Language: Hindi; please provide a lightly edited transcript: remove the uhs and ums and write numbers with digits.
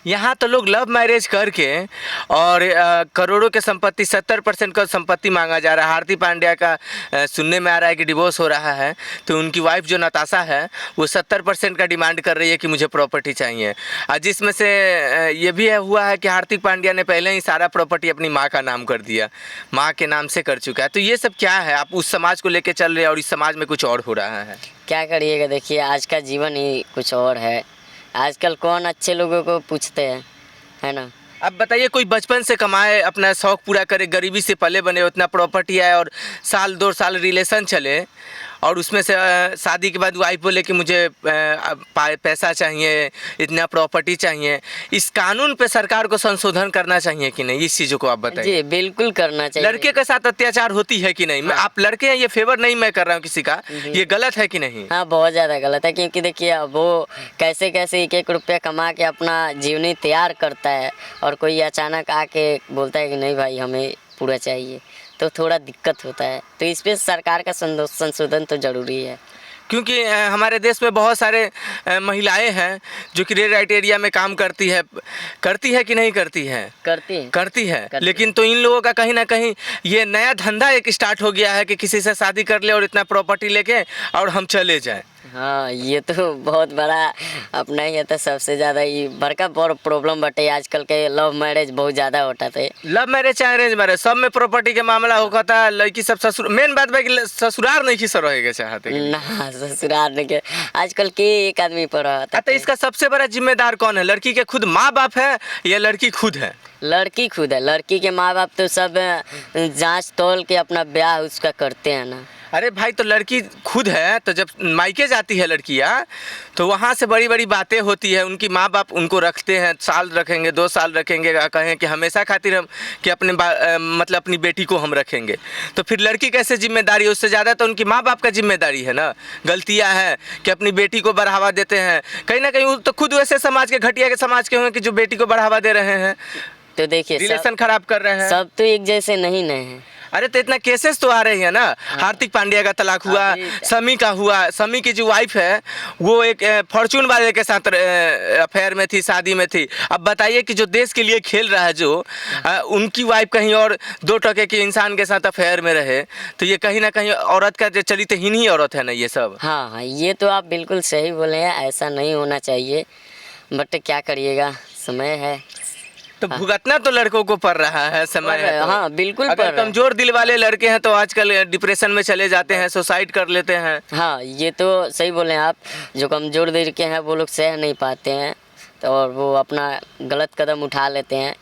यहाँ तो लोग लव मैरिज करके और करोड़ों के संपत्ति 70% का संपत्ति मांगा जा रहा है। हार्दिक पांड्या का सुनने में आ रहा है कि डिवोर्स हो रहा है, तो उनकी वाइफ जो नताशा है वो 70% का डिमांड कर रही है कि मुझे प्रॉपर्टी चाहिए। जिसमें से ये भी हुआ है कि हार्दिक पांड्या ने पहले ही सारा प्रॉपर्टी अपनी माँ का नाम कर दिया, माँ के नाम से कर चुका है। तो ये सब क्या है? आप उस समाज को लेकर चल रहे हैं और इस समाज में कुछ और हो रहा है। क्या करिएगा, देखिए आज का जीवन ही कुछ और है। आजकल कौन अच्छे लोगों को पूछते हैं, है ना। अब बताइए, कोई बचपन से कमाए, अपना शौक़ पूरा करे, गरीबी से पले बने, उतना प्रॉपर्टी आए और साल 2 साल रिलेशन चले और उसमें से शादी के बाद वाइफ बोले कि मुझे पैसा चाहिए, इतना प्रॉपर्टी चाहिए। इस कानून पे सरकार को संशोधन करना चाहिए कि नहीं? इस चीज़ों को आप बताइए। जी बिल्कुल करना चाहिए। लड़के के साथ अत्याचार होती है कि नहीं? हाँ। आप लड़के हैं, ये फेवर नहीं मैं कर रहा हूँ किसी का, ये गलत है कि नहीं? हाँ बहुत ज़्यादा गलत है, क्योंकि देखिए वो कैसे कैसे एक एक रुपया कमा के अपना जीवनी तैयार करता है और कोई अचानक आके बोलता है कि नहीं भाई हमें पूरा चाहिए, तो थोड़ा दिक्कत होता है। तो इस पर सरकार का संशोधन तो ज़रूरी है, क्योंकि हमारे देश में बहुत सारे महिलाएं हैं जो कि रेड लाइट एरिया में काम करती है कि नहीं करती है? करती है। लेकिन तो इन लोगों का कहीं ना कहीं ये नया धंधा एक स्टार्ट हो गया है कि किसी से शादी कर ले और इतना प्रॉपर्टी लेके और हम चले जाएं। हाँ ये तो बहुत बड़ा अपना ही है, तो सबसे ज़्यादा ये बड़का प्रॉब्लम बटे आजकल के लव मैरिज बहुत ज़्यादा होता थे। लव मैरिज चाहे अरेंज मैरिज, सब में प्रॉपर्टी के मामला होगा था। लड़की सब ससुर, मेन बात है कि ससुराल नहीं किस रहेगा चाहते ना, ससुराल नहीं के आजकल के एक आदमी पर रहता। तो इसका सबसे बड़ा जिम्मेदार कौन है? लड़की के खुद माँ बाप है या लड़की खुद है? लड़की खुद है। लड़की के माँ बाप तो सब जांच तौल के अपना ब्याह उसका करते हैं ना। अरे भाई, तो लड़की खुद है, तो जब मायके जाती है लड़कियाँ तो वहाँ से बड़ी बड़ी बातें होती है। उनकी माँ बाप उनको रखते हैं, साल रखेंगे, 2 साल रखेंगे, कहें कि हमेशा खातिर हम कि अपने मतलब अपनी बेटी को हम रखेंगे। तो फिर लड़की कैसे जिम्मेदारी है? उससे ज़्यादा तो उनकी माँ बाप का जिम्मेदारी है ना। गलतियाँ हैं कि अपनी बेटी को बढ़ावा देते हैं, कहीं ना कहीं तो खुद वैसे समाज के घटिया के समाज के होंगे कि जो बेटी को बढ़ावा दे रहे हैं, तो देखिए रिलेशन खराब कर रहे हैं। सब तो एक जैसे नहीं हैं। अरे तो इतना केसेस तो आ रहे हैं ना। हार्दिक पांड्या का तलाक हुआ, समी का हुआ। समी की जो वाइफ है वो एक फॉर्चून वाले के साथ अफेयर में थी, शादी में थी। अब बताइए कि जो देश के लिए खेल रहा है, जो उनकी वाइफ कहीं और 2 टके के इंसान के साथ अफेयर में रहे, तो ये कहीं ना कहीं औरत का जो चरित्रहीन ही औरत है ना ये सब। हाँ, ये तो आप बिल्कुल सही बोले हैं, ऐसा नहीं होना चाहिए, बट क्या करिएगा, समय है तो भुगतना तो लड़कों को पड़ रहा है, समय है तो। हाँ बिल्कुल। अगर कमजोर दिल वाले लड़के हैं तो आजकल डिप्रेशन में चले जाते हैं, सुसाइड कर लेते हैं। हाँ ये तो सही बोले आप। जो कमजोर दिल के हैं वो लोग सह नहीं पाते हैं, तो और वो अपना गलत कदम उठा लेते हैं।